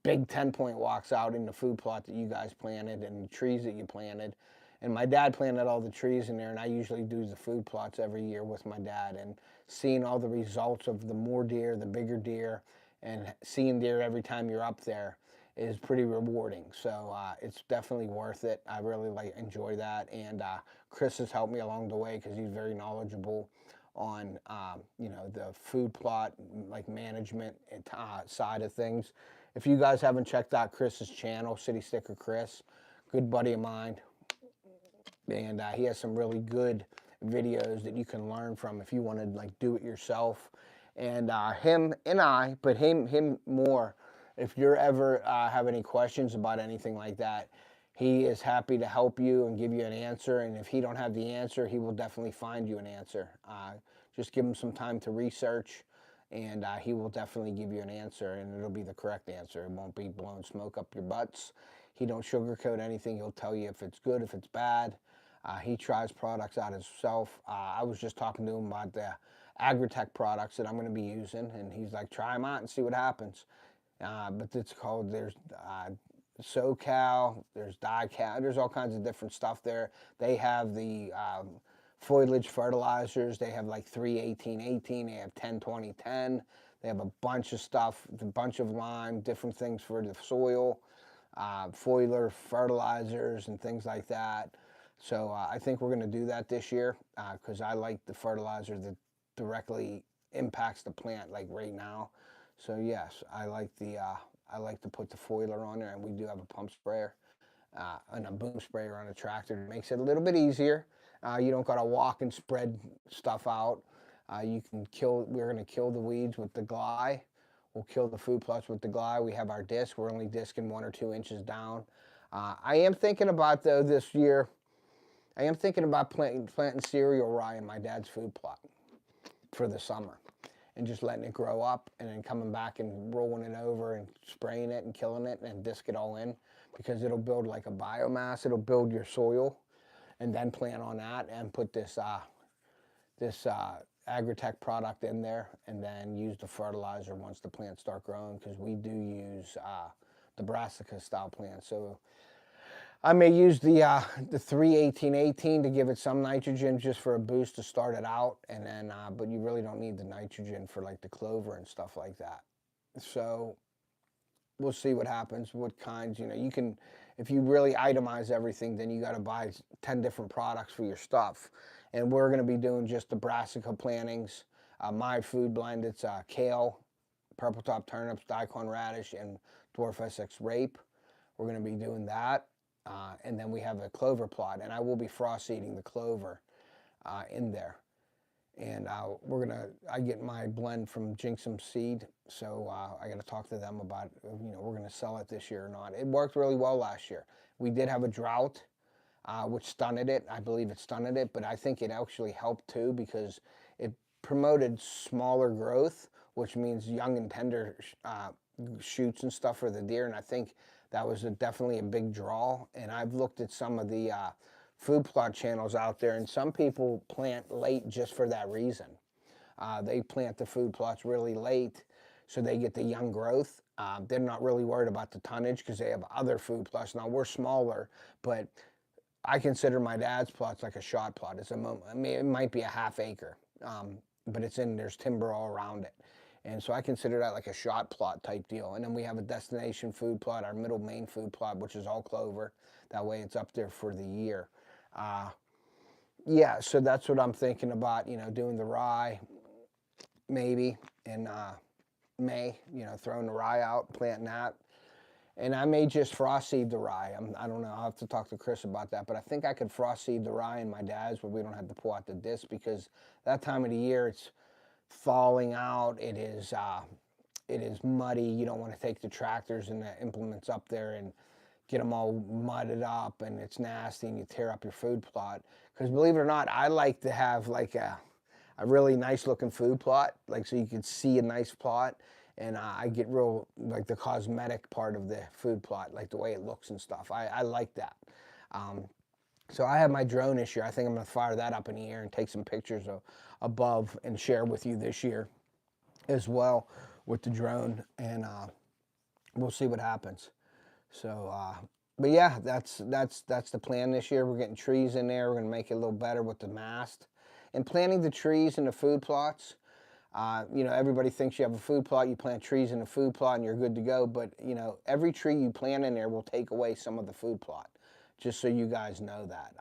big 10-point walks out in the food plot that you guys planted and the trees that you planted. And my dad planted all the trees in there, and I usually do the food plots every year with my dad, and seeing all the results of the more deer, the bigger deer, and seeing deer every time you're up there is pretty rewarding. So it's definitely worth it. I really enjoy that, and Chris has helped me along the way because he's very knowledgeable on you know, the food plot, like management side of things. If you guys haven't checked out Chris's channel, City Sticker Chris, good buddy of mine, and he has some really good videos that you can learn from if you want to like do it yourself. And him and I, but him more, if you're ever have any questions about anything like that, he is happy to help you and give you an answer. And if he don't have the answer, he will definitely find you an answer. Just give him some time to research, and he will definitely give you an answer, and it'll be the correct answer. It won't be blowing smoke up your butts. He don't sugarcoat anything. He'll tell you if it's good, if it's bad. He tries products out himself. I was just talking to him about the Agritech products that I'm going to be using, and he's like, try them out and see what happens. But it's called, there's SoCal, there's DiCal, there's all kinds of different stuff there. They have the foliage fertilizers. They have like 3-18-18. They have 10-20-10. They have a bunch of stuff, a bunch of lime, different things for the soil, foliar fertilizers and things like that. So I think we're going to do that this year because I like the fertilizer that directly impacts the plant, like right now. So yes, I like to put the foiler on there, and we do have a pump sprayer and a boom sprayer on a tractor. It makes it a little bit easier. You don't got to walk and spread stuff out. We're going to kill the weeds with the Glide. We'll kill the food plots with the Glide. We have our disc. We're only disking 1 or 2 inches down. I am thinking about, though, this year, I am thinking about planting cereal rye in my dad's food plot for the summer and just letting it grow up and then coming back and rolling it over and spraying it and killing it and disc it all in, because it'll build like a biomass. It'll build your soil, and then plant on that and put this Agritech product in there, and then use the fertilizer once the plants start growing, because we do use the brassica style plants. So I may use the 3-18-18 to give it some nitrogen just for a boost to start it out, and then but you really don't need the nitrogen for like the clover and stuff like that. So we'll see what happens, what kinds. You can, if you really itemize everything, then you got to buy 10 different products for your stuff. And we're going to be doing just the brassica plantings. My food blend, it's kale, purple top turnips, daikon radish, and dwarf Essex rape. We're going to be doing that. And then we have a clover plot, and I will be frost seeding the clover in there. And I get my blend from Jinxum Seed, so I got to talk to them about, we're going to sell it this year or not. It worked really well last year. We did have a drought, which stunted it. I believe it stunted it, but I think it actually helped too, because it promoted smaller growth, which means young and tender shoots and stuff for the deer, and I think that was definitely a big draw. And I've looked at some of the food plot channels out there, and some people plant late just for that reason. They plant the food plots really late so they get the young growth. They're not really worried about the tonnage because they have other food plots. Now, we're smaller, but I consider my dad's plots like a shot plot. It might be a ½ acre, but there's timber all around it. And so I consider that like a shot plot type deal. And then we have a destination food plot, our middle main food plot, which is all clover. That way it's up there for the year. Yeah, so that's what I'm thinking about, doing the rye maybe in May, throwing the rye out, planting that. And I may just frost seed the rye. I don't know. I'll have to talk to Chris about that. But I think I could frost seed the rye in my dad's where we don't have to pull out the disc, because that time of the year it's falling out. It is muddy. You don't want to take the tractors and the implements up there and get them all mudded up, and it's nasty, and you tear up your food plot. Because believe it or not, I like to have like a really nice looking food plot, like so you can see a nice plot. And I get real, like the cosmetic part of the food plot, like the way it looks and stuff. I like that. So I have my drone this year. I think I'm going to fire that up in the air and take some pictures above and share with you this year as well with the drone. And we'll see what happens. So, but yeah, that's the plan this year. We're getting trees in there. We're going to make it a little better with the mast. And planting the trees in the food plots. Everybody thinks you have a food plot, you plant trees in a food plot and you're good to go. But, every tree you plant in there will take away some of the food plot, just so you guys know that.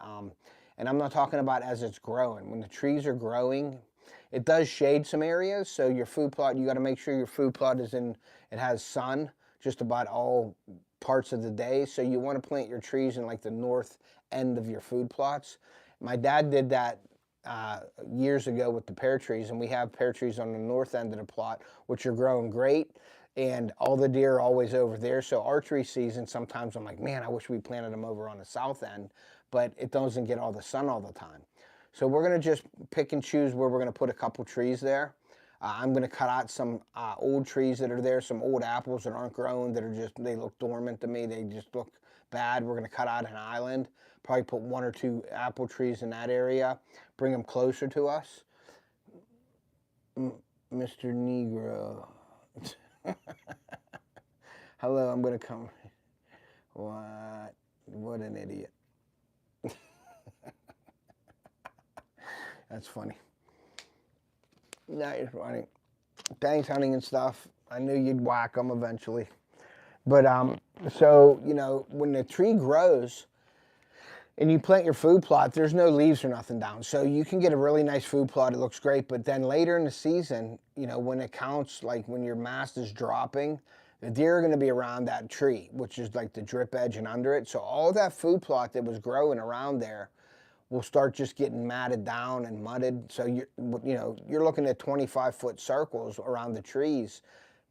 And I'm not talking about as it's growing. When the trees are growing, it does shade some areas. So your food plot, you got to make sure your food plot it has sun just about all parts of the day. So you want to plant your trees in like the north end of your food plots. My dad did that years ago with the pear trees, and we have pear trees on the north end of the plot, which are growing great, and all the deer are always over there. So archery season, sometimes I'm like, man, I wish we planted them over on the south end, but it doesn't get all the sun all the time. So we're going to just pick and choose where we're going to put a couple trees there. I'm going to cut out some old trees that are there, some old apples that aren't growing, they look dormant to me, they just look bad. We're going to cut out an island, probably put 1 or 2 apple trees in that area, bring them closer to us. Mr. Negro. Hello, I'm going to come. What an idiot. That's funny. That is funny. Thanks, hunting and stuff. I knew you'd whack them eventually. But, so, when the tree grows, and you plant your food plot, there's no leaves or nothing down. So you can get a really nice food plot. It looks great. But then later in the season, you know, when it counts, like when your mast is dropping, the deer are going to be around that tree, which is like the drip edge and under it. So all that food plot that was growing around there will start just getting matted down and mudded. So you're looking at 25-foot circles around the trees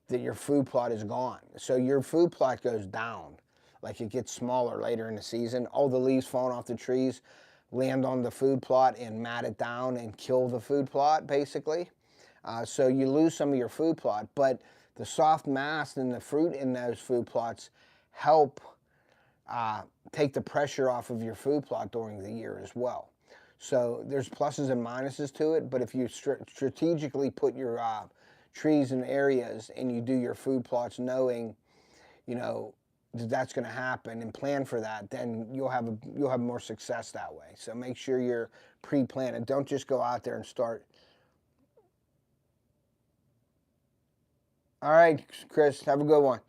that your food plot is gone. So your food plot goes down. Like it gets smaller later in the season. All the leaves falling off the trees land on the food plot and mat it down and kill the food plot, basically. So you lose some of your food plot, but the soft mast and the fruit in those food plots help take the pressure off of your food plot during the year as well. So there's pluses and minuses to it, but if you strategically put your trees in areas and you do your food plots knowing, you know, that's going to happen and plan for that, then you'll have more success that way. So make sure you're pre-planted. Don't just go out there and start. All right, Chris, have a good one.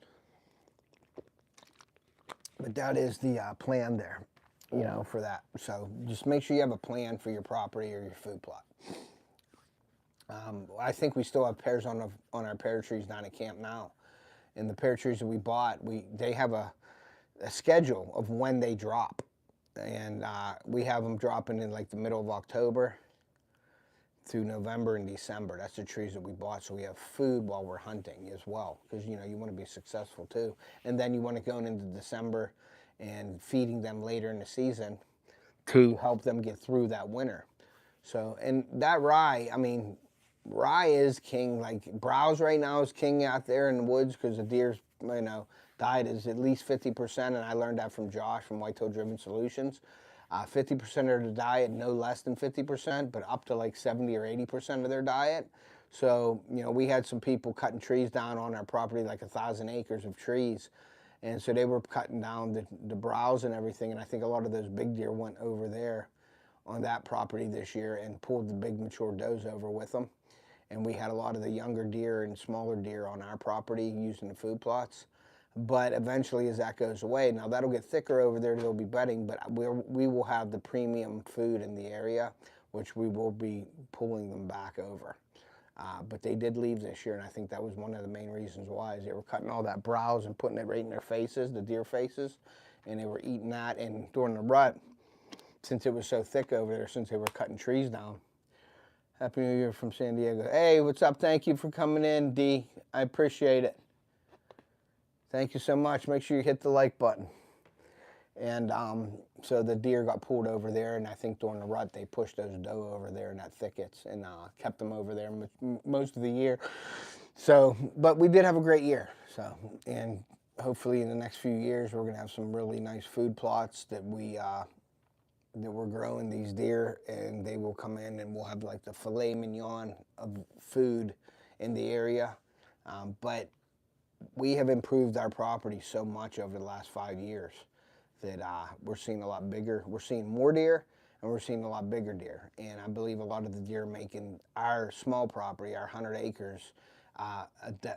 But that is the plan there, you know, for that. So just make sure you have a plan for your property or your food plot. I think we still have pears on our pear trees down at camp now. And the pear trees that we bought, they have a schedule of when they drop. And we have them dropping in like the middle of October through November and December. That's the trees that we bought, so we have food while we're hunting as well, because you know you want to be successful too. And then you want to go into December and feeding them later in the season to help them get through that winter. So, and that rye, I mean, rye is king. Like browse right now is king out there in the woods because the deer's, you know, diet is at least 50%, and I learned that from Josh from Whitetail Driven Solutions. 50% of the diet, no less than 50%, but up to like 70 or 80% of their diet. So, you know, we had some people cutting trees down on our property, like 1,000 acres of trees. And so they were cutting down the browse and everything. And I think a lot of those big deer went over there on that property this year and pulled the big mature does over with them. And we had a lot of the younger deer and smaller deer on our property using the food plots. But eventually, as that goes away, now that'll get thicker over there, there'll be bedding, but we will have the premium food in the area, which we will be pulling them back over. But they did leave this year, and I think that was one of the main reasons why, is they were cutting all that browse and putting it right in their faces, the deer faces, and they were eating that. And during the rut, since it was so thick over there, since they were cutting trees down. Happy New Year from San Diego. Hey, what's up? Thank you for coming in, D. I appreciate it. Thank you so much. Make sure you hit the like button. And so the deer got pulled over there, and I think during the rut they pushed those doe over there in that thickets and kept them over there most of the year. So, but we did have a great year. So, and hopefully in the next few years we're gonna have some really nice food plots that we're growing these deer, and they will come in and we'll have like the filet mignon of food in the area. But we have improved our property so much over the last 5 years that we're seeing a lot bigger. We're seeing more deer, and we're seeing a lot bigger deer. And I believe a lot of the deer making our small property, our 100 acres,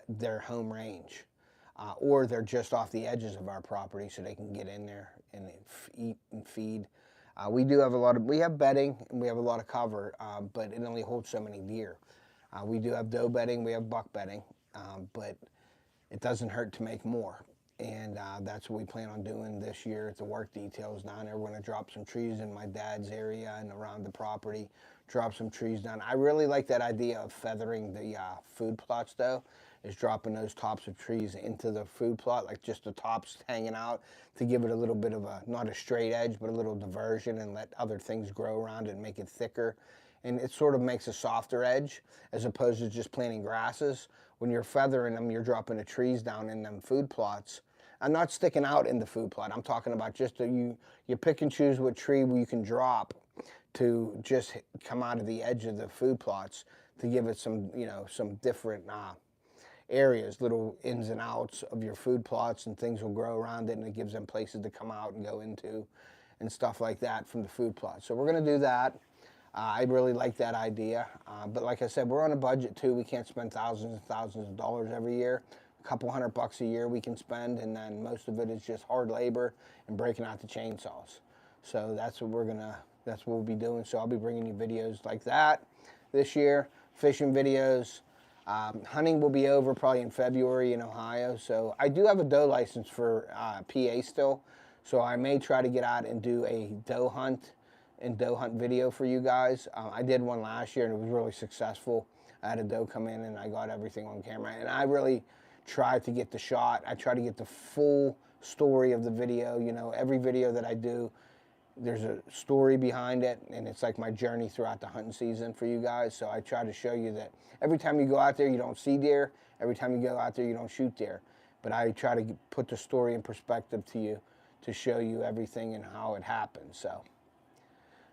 their home range. Or they're just off the edges of our property so they can get in there and eat and feed. We do have we have bedding and we have a lot of cover, but it only holds so many deer. We do have doe bedding, we have buck bedding, but it doesn't hurt to make more. And that's what we plan on doing this year at the work details down there. We're going to drop some trees in my dad's area and around the property, drop some trees down. I really like that idea of feathering the food plots though, is dropping those tops of trees into the food plot, like just the tops hanging out to give it a little bit of not a straight edge, but a little diversion and let other things grow around it and make it thicker. And it sort of makes a softer edge as opposed to just planting grasses. When you're feathering them, you're dropping the trees down in them food plots. I'm not sticking out in the food plot. I'm talking about just you pick and choose what tree you can drop to just come out of the edge of the food plots to give it some, you know, some different areas, little ins and outs of your food plots, and things will grow around it, and it gives them places to come out and go into and stuff like that from the food plot. So we're going to do that. I really like that idea, but like I said, we're on a budget too. We can't spend thousands and thousands of dollars every year. A couple $100 a year we can spend, and then most of it is just hard labor and breaking out the chainsaws. So that's what we'll be doing. So I'll be bringing you videos like that this year, fishing videos. Hunting will be over probably in February in Ohio. So I do have a doe license for PA still. So I may try to get out and do a doe hunt video for you guys. I did one last year and it was really successful. I had a doe come in and I got everything on camera. And I really tried to get the shot. I try to get the full story of the video. You know, every video that I do, there's a story behind it, and it's like my journey throughout the hunting season for you guys. So I try to show you that every time you go out there, you don't see deer. Every time you go out there, you don't shoot deer. But I try to put the story in perspective to you to show you everything and how it happens. So,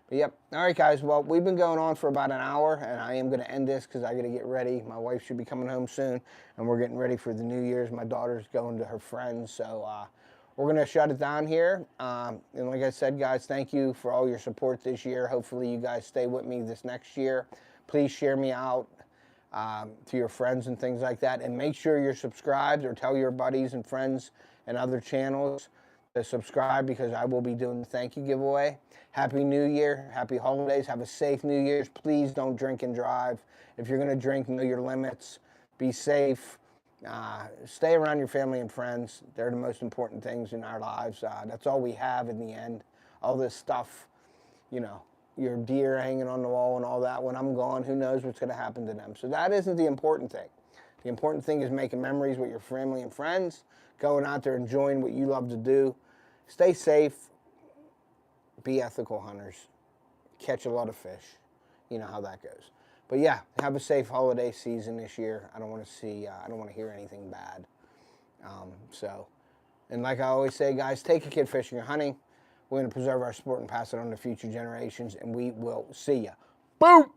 but yep. All right, guys. Well, we've been going on for about an hour, and I am going to end this because I got to get ready. My wife should be coming home soon, and we're getting ready for the New Year's. My daughter's going to her friends, so we're going to shut it down here. And like I said, guys, thank you for all your support this year. Hopefully you guys stay with me this next year. Please share me out to your friends and things like that. And make sure you're subscribed, or tell your buddies and friends and other channels to subscribe, because I will be doing the thank you giveaway. Happy New Year. Happy holidays. Have a safe New Year's. Please don't drink and drive. If you're going to drink, know your limits. Be safe. Stay around your family and friends. They're the most important things in our lives. That's all we have in the end. All this stuff, you know, your deer hanging on the wall and all that. When I'm gone, who knows what's going to happen to them. So that isn't the important thing. The important thing is making memories with your family and friends, going out there, enjoying what you love to do. Stay safe. Be ethical hunters. Catch a lot of fish. You know how that goes. But yeah, have a safe holiday season this year. I don't want to hear anything bad. And like I always say, guys, take a kid fishing or hunting. We're going to preserve our sport and pass it on to future generations, and we will see ya. Boom!